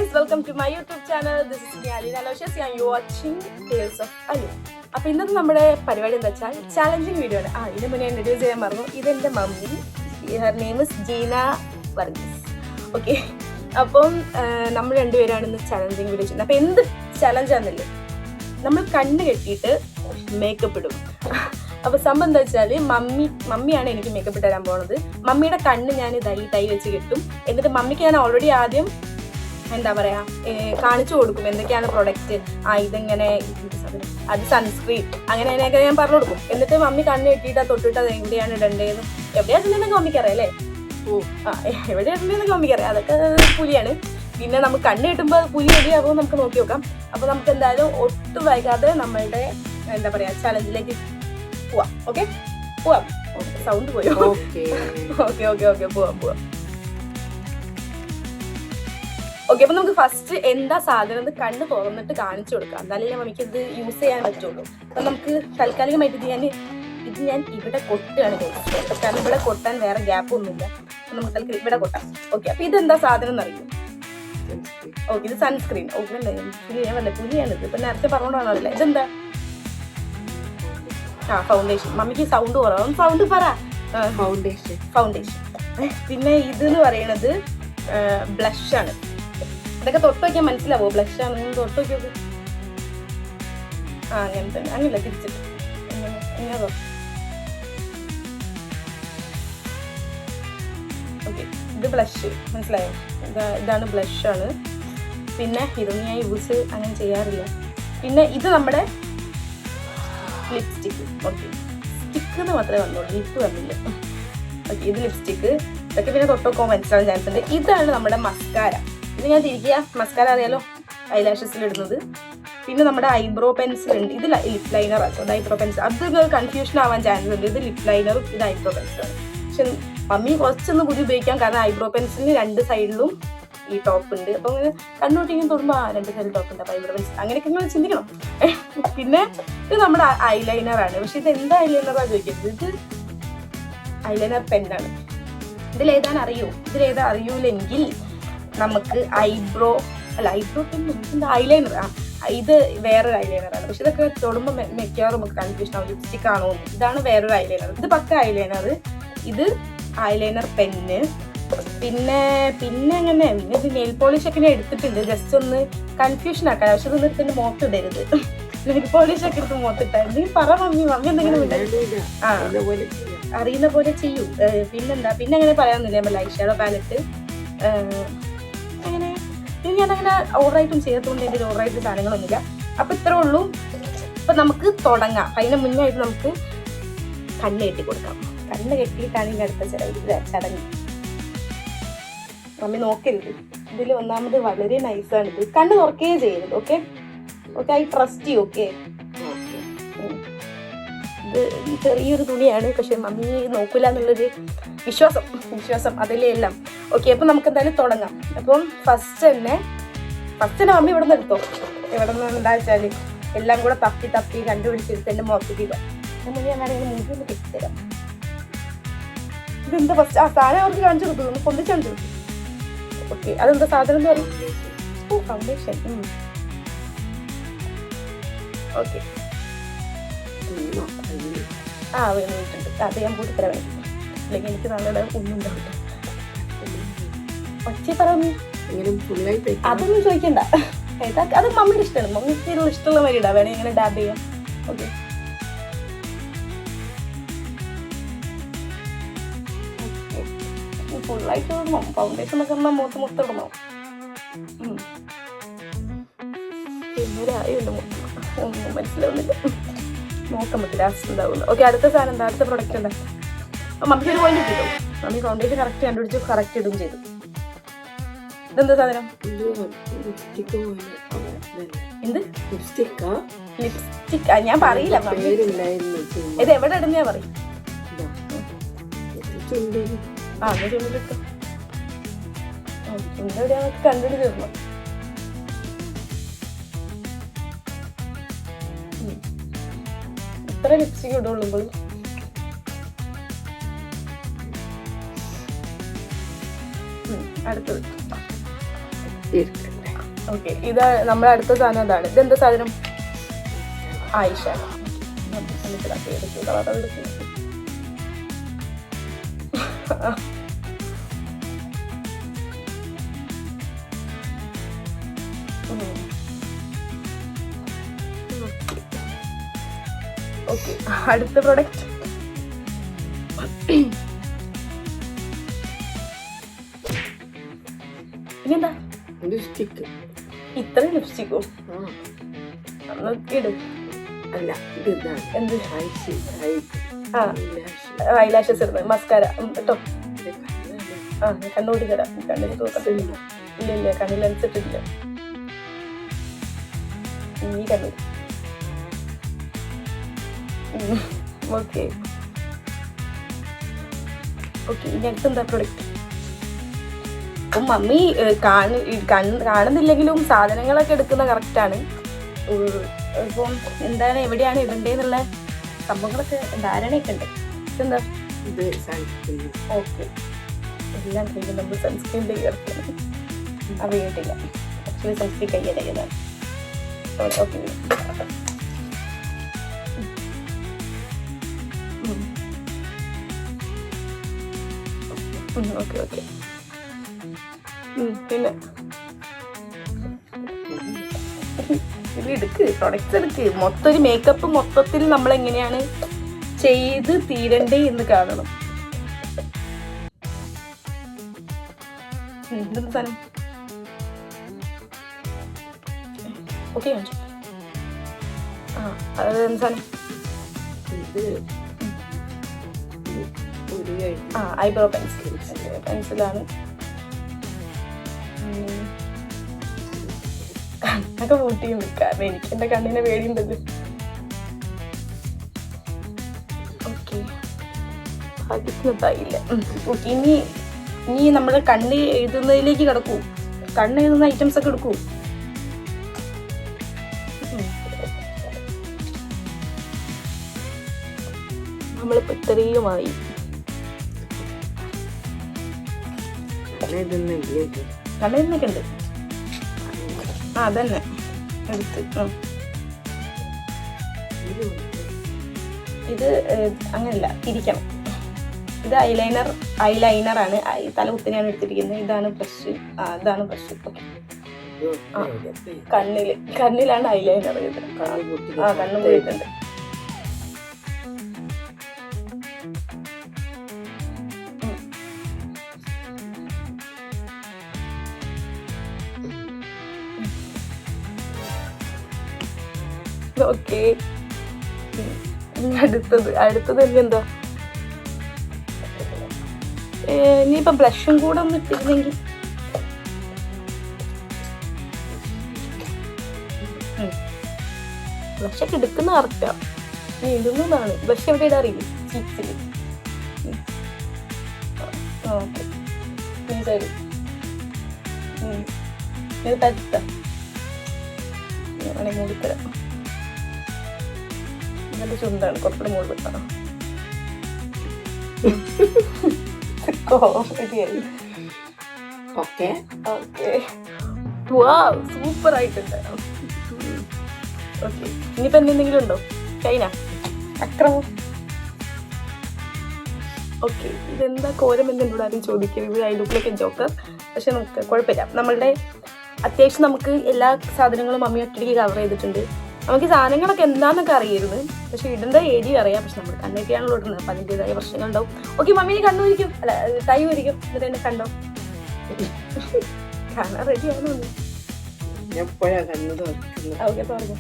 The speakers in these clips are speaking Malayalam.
guys, welcome to my YouTube channel. This is me Alina Aloysius and you are watching Tales of Alu. അപ്പോൾ ഇന്നത്തെ നമ്മുടെ പരിപാടി എന്താ വെച്ചാൽ ചാലഞ്ചിങ് വീഡിയോ ആണ്. ഇതിന് മുന്നേ ഇൻട്രൊഡ്യൂസ് ചെയ്യാൻ പറഞ്ഞു. ഇതെൻ്റെ mummy, her name is Jeena Varghese. Okay, അപ്പം നമ്മൾ രണ്ടുപേരാണ് ഇന്ന് ചാലഞ്ചിങ് വീഡിയോ ചെയ്യുന്നത്. അപ്പോൾ എന്ത് ചലഞ്ചാണെന്നില്ലേ, നമ്മൾ കണ്ണ് കെട്ടിയിട്ട് മേക്കപ്പ് ഇടും. അപ്പോൾ സംഭവം എന്താ വെച്ചാൽ മമ്മിയാണ് എനിക്ക് മേക്കപ്പ് ഇട്ട് തരാൻ പോകുന്നത്. മമ്മിയുടെ കണ്ണ് ഞാൻ തൈ വെച്ച് കെട്ടും. എന്നിട്ട് മമ്മിക്ക് ഞാൻ ഓൾറെഡി ആദ്യം എന്താ പറയുക കാണിച്ചു കൊടുക്കും എന്തൊക്കെയാണ് പ്രൊഡക്റ്റ്, ഇതെങ്ങനെ, അത് സൺസ്ക്രീൻ, അങ്ങനെ അതിനൊക്കെ ഞാൻ പറഞ്ഞു കൊടുക്കും. എന്നിട്ട് മമ്മി കണ്ണ് കെട്ടിയിട്ട് തൊട്ടിട്ട് അത് എവിടെയാണ് ഇടേണ്ടതെന്നും എവിടെയാണ് ഇടേണ്ടതെന്നൊക്കെ മമ്മിക്കറിയാം അല്ലേ. എവിടെയാണ് ഇടേണ്ടതെന്നൊക്കെ മമ്മിക്കറിയാം. അതൊക്കെ പുലിയാണ്. പിന്നെ നമുക്ക് കണ്ണ് കിട്ടുമ്പോൾ പുലി എവിടെയാകുമ്പോൾ നമുക്ക് നോക്കി നോക്കാം. അപ്പോൾ നമുക്ക് എന്തായാലും ഒട്ടും വൈകാതെ നമ്മളുടെ എന്താ പറയുക ചലഞ്ചിലേക്ക് പോവാം. ഓക്കെ, പോവാം. സൗണ്ട് പോയോ? ഓക്കെ ഓക്കെ ഓക്കെ, പോവാം. ഓക്കെ, അപ്പൊ നമുക്ക് ഫസ്റ്റ് എന്താ സാധനം എന്ന് കണ്ണ് തുറന്നിട്ട് കാണിച്ചു കൊടുക്കാം. എന്നാലേ മമ്മിക്ക് ഇത് യൂസ് ചെയ്യാൻ പറ്റുള്ളൂ. അപ്പൊ നമുക്ക് താൽക്കാലികമായിട്ട് ഇത് ഞാൻ ഇവിടെ കൊട്ടുകയാണ് കഴിച്ചത്. കാരണം ഇവിടെ കൊട്ടാൻ വേറെ ഗ്യാപ്പ് ഒന്നുമില്ല. നമുക്ക് തൽക്കാലം ഇവിടെ കൊട്ടാം. ഓക്കെ, അപ്പൊ ഇതെന്താ സാധനം എന്നറിയും? ഓക്കെ, ഇത് സൺസ്ക്രീൻ. ഓക്കെ അല്ലേ, പുലിയാണിത്. ഇപ്പൊ നേരത്തെ പറഞ്ഞോണ്ടാണല്ലേ. ഇതെന്താ? ഫൗണ്ടേഷൻ. മമ്മിക്ക് സൗണ്ട് കുറവാണ്. സൗണ്ട് പറ. ഫൗണ്ടേഷൻ. പിന്നെ ഇതെന്ന് പറയണത് ബ്ലഷ് ആണ്. ഇതൊക്കെ തൊട്ട് വയ്ക്കാൻ മനസ്സിലാവോ? ബ്ലഷ് ആണ്. തൊട്ട് വയ്ക്കോ. അങ്ങനെ തന്നെ. അങ്ങനെയല്ല, തിരിച്ചിട്ട് ഇങ്ങനെ. ഓക്കെ, ഇത് ബ്ലഷ്, മനസ്സിലായോ? ഇതാണ് ബ്ലഷ് ആണ്. പിന്നെ ഇതൊന്നും ഞാൻ യൂസ് അങ്ങനെ ചെയ്യാറില്ല. പിന്നെ ഇത് നമ്മുടെ ലിപ്സ്റ്റിക്ക്. ഓക്കെ, സ്റ്റിക്ക് എന്ന് മാത്രമേ വന്നുള്ളൂ, ലിപ്പ് വന്നില്ല. ഓക്കെ, ഇത് ലിപ്സ്റ്റിക്ക്. ഇതൊക്കെ പിന്നെ തൊട്ടൊക്കെ മനസ്സിലാവാൻ ചാൻസ് ഉണ്ട്. ഇതാണ് നമ്മുടെ മസ്കാര. ഇത് ഞാൻ തിരിക്കുക. മസ്കാര അറിയാലോ, ഐലാഷസിൽ ഇടുന്നത്. പിന്നെ നമ്മുടെ ഐബ്രോ പെൻസിൽ ഉണ്ട്. ഇത് ലിപ് ലൈനർ ആണ്. ഐബ്രോ പെൻസിൽ അത് കൺഫ്യൂഷൻ ആവാൻ ചാൻസ് ഉണ്ട്. ഇത് ലിപ് ലൈനറും ഇത് ഐബ്രോ പെൻസിലാണ്. പക്ഷെ മമ്മി കുറച്ചൊന്നും കൂടി ഉപയോഗിക്കാം. കാരണം ഐബ്രോ പെൻസിലിന് രണ്ട് സൈഡിലും ഈ ടോപ്പ് ഉണ്ട്. അപ്പം ഇങ്ങനെ കണ്ണൂട്ടി ഇങ്ങനെ തൊടുമ്പോൾ രണ്ട് സൈഡിൽ ടോപ്പ് ഉണ്ട്. അപ്പോൾ ഐബ്രോ പെൻസിൽ അങ്ങനെയൊക്കെ നിങ്ങൾ ചിന്തിക്കണം. പിന്നെ ഇത് നമ്മുടെ ഐലൈനർ ആണ്. പക്ഷെ ഇത് എന്താ ഐലൈനറാണ് ചോദിക്കരുത്. ഇത് ഐലൈനർ പെന്നാണ്. ഇതിലേതാൻ അറിയൂലെങ്കിൽ നമുക്ക് ഐബ്രോ പെൻ, ഐലൈനർ. ഇത് വേറൊരു ഐലൈനറാണ്. പക്ഷെ ഇതൊക്കെ തൊടുമ്പോൾ മിക്കവാറും നമുക്ക് കൺഫ്യൂഷൻ ആവും, ലിപ്സ്റ്റിക് ആണോ. ഇതാണ് വേറൊരു ഐലൈനർ. ഇത് പക്ക ഐലൈനർ. ഇത് ഐലൈനർ പെന്ന്. പിന്നെ അങ്ങനെ ഇത് നെയിൽ പോളിഷ് ഒക്കെ ഞാൻ എടുത്തിട്ടുണ്ട്. ജസ്റ്റ് ഒന്ന് കൺഫ്യൂഷൻ ആക്കാൻ. പക്ഷെ ഇതൊന്നും എടുത്തിട്ട് മുഖത്തിടരുത്. നെയിൽ പോളിഷ് ഒക്കെ എടുത്ത് മുഖത്തിട്ടാൽ നീ പറ മമ്മി എന്തെങ്കിലും അറിയുന്ന പോലെ ചെയ്യൂ. പിന്നെന്താ, പിന്നെ അങ്ങനെ പറയാനൊന്നുമില്ല. ഐഷാഡോ പാലറ്റ് അങ്ങനെ ഞാനങ്ങനെ ഓവറായിട്ടും ചെയ്യാത്തതുകൊണ്ട് എൻ്റെ ഓവറായിട്ട് സാധനങ്ങളൊന്നുമില്ല. അപ്പം ഇത്രേ ഉള്ളൂ. അപ്പം നമുക്ക് തുടങ്ങാം. അതിന് മുന്നായിട്ട് നമുക്ക് കണ്ണ് കെട്ടി കൊടുക്കാം. കണ്ണ് കെട്ടിയിട്ടാണ് ഇതിൻ്റെ അടുത്ത ചടങ്ങ്. മമ്മി നോക്കരുത്. ഇതിൽ ഒന്നാമത് വളരെ നൈസാണിത്. കണ്ണ് തുറക്കുകയേ ചെയ്യരുത്. Okay, I trust you. Okay, ഇത് ചെറിയൊരു തുണിയാണ്. പക്ഷെ മമ്മി നോക്കില്ല എന്നുള്ളൊരു വിശ്വാസം അതിലേ എല്ലാം. ഓക്കെ, അപ്പം നമുക്ക് എന്തായാലും തുടങ്ങാം. അപ്പം ഫസ്റ്റ് തന്നെ മമ്മി ഇവിടെ നിന്ന് എടുത്തോ. എവിടെ നിന്ന് എന്താ വെച്ചാൽ എല്ലാം കൂടെ തപ്പി കണ്ടുപിടിച്ചെടുത്ത് എൻ്റെ മുഖത്തേക്ക് മുന്നേ ഞാൻ വേണമെങ്കിൽ മുന്നിൽ കെട്ടിത്തരാം. ഇതെന്താ ഫസ്റ്റ് സാധനം അവർക്ക് കാണിച്ചു കൊടുക്കും, ഒന്ന് പൊന്തിച്ച് കാണിച്ചു കൊടുക്കും. ഓക്കെ, അതെന്താ സാധനം എന്ന് പറയും? ഫൗണ്ടേഷൻ. ഓക്കെ, വീണിട്ടുണ്ട്. അത് ഞാൻ കൂട്ടി തരാൻ വേണ്ടി. അല്ലെങ്കിൽ എനിക്ക് നല്ല ഒന്നും ഉണ്ടാവില്ല. ഒച്ച പറഞ്ഞു അതൊന്നും ചോദിക്കണ്ട. അത് മമ്മിയുടെ ഇഷ്ടമാണ്. മമ്മിക്ക് ഇഷ്ടമുള്ള മാതിരി ഇടാം. വേണമെങ്കിൽ ഇങ്ങനെ ഡാബ് ചെയ്യാം. ഓക്കെ, ഫുള്ളായിട്ട് ഇടണോ? ഫൗണ്ടേഷൻ ഒക്കെ എന്നാൽ മൊത്തം ഇടണോ? പിന്നെ ആയുണ്ട് ഒന്നും മനസ്സിലാവുന്നില്ല. നോക്കാൻ പറ്റില്ല, ഉണ്ടാവുന്നു. ഓക്കെ, അടുത്ത സാധനം എന്താ? അടുത്ത പ്രൊഡക്റ്റ് എന്താ? മമ്മിക്ക് ഒരു പോയിന്റ് കിട്ടും. മമ്മി ഫൗണ്ടേഷൻ കറക്റ്റ് കണ്ടുപിടിച്ച് കറക്റ്റ് ഇടും ചെയ്തു. ഇതെന്താ സാധനം? എന്ത് ലിപ്സ്റ്റിക്? ഞാൻ പറയില്ല. ഇത് എവിടെ ഇടുന്ന പറയും. ചുണ്ടിലിട്ടോ. ചുണ്ടെവിടെയാന്നൊക്കെ കണ്ടുപിടിച്ച് തരണം. ഇത്ര ലിപ്സ്റ്റിക് ഇടുള്ളൂ. അടുത്തത് ഓക്കെ, ഇത് നമ്മുടെ അടുത്ത സാധനം അതാണ്. ഇതെന്താ സാധനം? ഐഷാഡോ. ഓക്കെ, അടുത്ത പ്രൊഡക്റ്റ് ഇതെന്താ? ലിപ്സ്റ്റിക്. ഇത്രയും ലിപ്സ്റ്റിക്കോ? ഇട്. അല്ല, ഇത് എന്ത്? ഐലാഷ്. ഐലാഷസ് ഇടുന്നത്. മസ്കാര കേട്ടോ. കണ്ണൂടി തരാം. കണ്ണിൽ തോക്കത്തില്ല. ഇല്ല, കണ്ണിൽ ലെൻസ് ഇട്ടിട്ടില്ല. ഈ കണ്ണൂർ. ഓക്കെ ഓക്കെ, ഇനി അടുത്തെന്താ പ്രൊഡക്റ്റ്? അപ്പം മമ്മി കാണുന്നില്ലെങ്കിലും സാധനങ്ങളൊക്കെ എടുക്കുന്ന കറക്റ്റാണ്. ഇപ്പം എന്താണ്, എവിടെയാണ് ഇടണ്ടേന്നുള്ള സംഭവങ്ങളൊക്കെ ധാരണയൊക്കെ ഉണ്ട്. ഇതെന്താ? ഇത് സൺസ്ക്രീൻ. ഓക്കെ, എല്ലാം കഴിഞ്ഞ് നമ്മൾ സൺസ്ക്രീൻ്റെ ചേർക്കണം. അത് കേട്ടില്ല. ആക്ച്വലി സൺസ്ക്രീൻ കൈയ്യടക്കുന്നതാണ്. Okay okay okay. പിന്നെ ഇത് എടുക്ക്, പ്രൊഡക്ട്സ് എടുക്ക്. മൊത്തം ഒരു മേക്കപ്പ് മൊത്തത്തിൽ നമ്മൾ എങ്ങനെയാണ് ചെയ്ത് തീരണ്ടേ എന്ന് കാണണം. ഇതെന്ത് സാധനം? ഓക്കെ, അതെന്ത് സാധനം? ഐബ്രോ പെൻസിലാണ്. കണ്ണൊക്കെ പൂട്ടി നിൽക്കാം. എനിക്ക് എന്റെ കണ്ണിനെ പേടിയുണ്ടത്. ഓക്കെ, ഭാഗ്യത്തിനൊത്തായില്ല. ഓക്കെ, ഇനി നമ്മുടെ കണ്ണ് എഴുതുന്നതിലേക്ക് കിടക്കൂ. കണ്ണ് എഴുതുന്ന ഐറ്റംസ് ഒക്കെ എടുക്കൂ. നമ്മളിപ്പോ ഇത്രയുമായി. കണ്ണെഴുതുന്നൊക്കെ ഉണ്ട്. അതന്നെ എടുത്ത്. ഇത് അങ്ങനല്ല, തിരിക്കണം. ഇത് ഐലൈനറാണ്. തല കുത്തിനെയാണ് എടുത്തിരിക്കുന്നത്. ഇതാണ് ബ്രഷ്. ഇതാണ് ബ്രഷ്. Okay, കണ്ണിലാണ് eyeliner. ഇത് കണ്ണും പോയിട്ടുണ്ട്. ഓക്കെ, അടുത്തത് എന്താ? ഇനിയിപ്പൊ ബ്ലഷും കൂടെ ഒന്ന് ഇട്ടിരുന്നെങ്കിൽ. ബ്ലഷൊക്കെ എടുക്കുന്ന കറക്റ്റാ. ഇടുന്നതാണ്. ബ്ലഷ് എവിടെ ഇടാറില്ല? ചീക്സില്. ഓക്കെ, ഇത് തരുത്ത മൂടിത്തരാം. നല്ല ചുണ്ടാണ്. കുറച്ചുകൂടെ മുകളിൽ വെക്കണം. സൂപ്പർ ആയിട്ടുണ്ട്. ഓക്കെ, ഇനിയിപ്പോ എന്തെങ്കിലും ഉണ്ടോ? ചൈന അക്രമം. ഓക്കെ, ഇതെന്താ കോരം എന്നോട് ആരും ചോദിക്കരുത്. അതിലൊക്കെ ജോക്കർ. പക്ഷെ നമുക്ക് കുഴപ്പമില്ല. നമ്മളുടെ അത്യാവശ്യം നമുക്ക് എല്ലാ സാധനങ്ങളും മമ്മി ഒറ്റയ്ക്ക് കവർ ചെയ്തിട്ടുണ്ട്. നമുക്ക് സാധനങ്ങളൊക്കെ എന്താണെന്നൊക്കെ അറിയരുത്, പക്ഷെ ഇടേണ്ട ഏരിയ അറിയാം. പക്ഷെ നമ്മൾ കണ്ണൊക്കെയാണല്ലോ ഇടുന്നത്. അപ്പം അതിൻ്റെതായ പ്രശ്നങ്ങളുണ്ടാവും. ഓക്കെ, മമ്മീനെ കണ്ണുരിക്കും. അല്ല, ടൈം ഒരിക്കും. എന്നിട്ട് തന്നെ കണ്ടോ? കാണാൻ റെഡി ആണോ? ഓക്കെ, പറഞ്ഞു.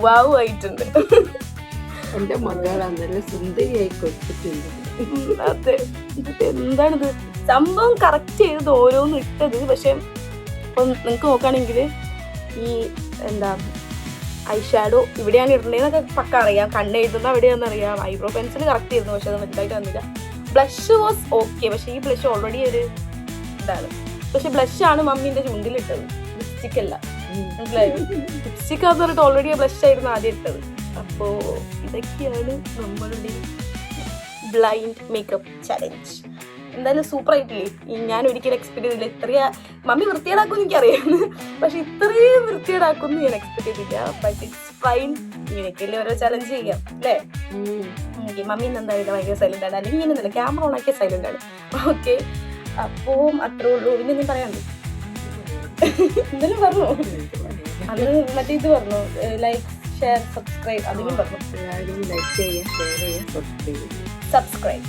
വാവ് ആയിട്ടുണ്ട്. എന്റെ മകളാ നല്ല സുന്ദരിയായി കൊടുത്തിട്ടുണ്ട്. അതെ, എന്താണിത് സംഭവം? കറക്റ്റ് ചെയ്തത് ഓരോന്നും ഇട്ടത്. പക്ഷെ ഇപ്പം നിങ്ങൾക്ക് നോക്കുകയാണെങ്കിൽ ഈ എന്താ ഐഷാഡോ ഇവിടെയാണ് ഇടേണ്ടതെന്നൊക്കെ പക്ക അറിയാം. കണ്ണ് എഴുതുന്ന എവിടെയാണെന്ന് അറിയാം. ഐബ്രോ പെൻസിൽ കറക്റ്റ് ചെയ്തു, പക്ഷെ അത് വലുതായിട്ട് വന്നില്ല. ബ്ലഷ് വാസ് ഓക്കെ, പക്ഷെ ഈ ബ്ലഷ് ഓൾറെഡി ഒരു ഇതാണ്. പക്ഷെ ബ്ലഷാണ് മമ്മീൻ്റെ ചുണ്ടിലിട്ടത്, ലിപ്സ്റ്റിക് അല്ല. മനസ്സിലായോ? ലിപ്സ്റ്റിക് ആന്ന് പറഞ്ഞിട്ട് ഓൾറെഡി ബ്ലഷ് ആയിരുന്നു ആദ്യം ഇട്ടത്. അപ്പോൾ ഇതൊക്കെയാണ് നമ്മളുടെ ബ്ലൈൻഡ് മേക്കപ്പ് ചലഞ്ച്. എന്തായാലും സൂപ്പർ ആയിട്ടില്ലേ? ഞാൻ ഒരിക്കലും എക്സ്പെക്ട് ചെയ്തില്ല മമ്മി വൃത്തിയേടാക്കും എനിക്കറിയാം, പക്ഷെ ഇത്രയും വൃത്തിയേടാക്കും ഞാൻ എക്സ്പെക്ട് ചെയ്തില്ല. ബട്ട് ഇറ്റ്സ് ഫൈൻ, ഇങ്ങനെയൊക്കെയല്ലേ ഓരോ ചലഞ്ച് ചെയ്യാം അല്ലേ? മമ്മി എന്തായാലും ഭയങ്കര സൈലന്റ് ആണ്, അല്ലെങ്കിൽ ഇങ്ങനെ ക്യാമറ ഓൺ ആക്കിയ സൈലന്റ് ആണ്. ഓക്കെ, അപ്പോൾ അത്രേ ഉള്ളൂ. പിന്നെ നീ പറയാണ്ട് എന്തായാലും പറഞ്ഞു, അത് മറ്റേ ഇത് പറഞ്ഞു, ലൈക്ക് ഷെയർ സബ്സ്ക്രൈബ്, അതിനും പറഞ്ഞു. എല്ലാവരും ലൈക്ക് ചെയ്യുക, ഷെയർ ചെയ്യുക, സബ്സ്ക്രൈബ്.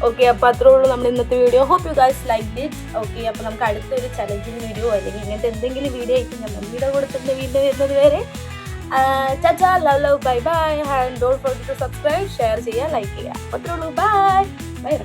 ഓക്കെ, അപ്പോൾ അത്രേ ഉള്ളൂ നമ്മുടെ ഇന്നത്തെ video. Hope you guys like it. Okay, അപ്പോൾ നമുക്ക് അടുത്തൊരു ചലഞ്ചിങ് വീഡിയോ അല്ലെങ്കിൽ ഇങ്ങനത്തെ എന്തെങ്കിലും വീഡിയോ ആയിട്ട് ഞാൻ മമ്മിയുടെ കൂടെ തന്നെ വീണ്ടും വരുന്നത് വരെ ചാച്ചാ, love bye bye. And don't forget to subscribe, share ചെയ്യുക, ലൈക്ക് ചെയ്യുക. അത്രേ ഉള്ളൂ. Bye by.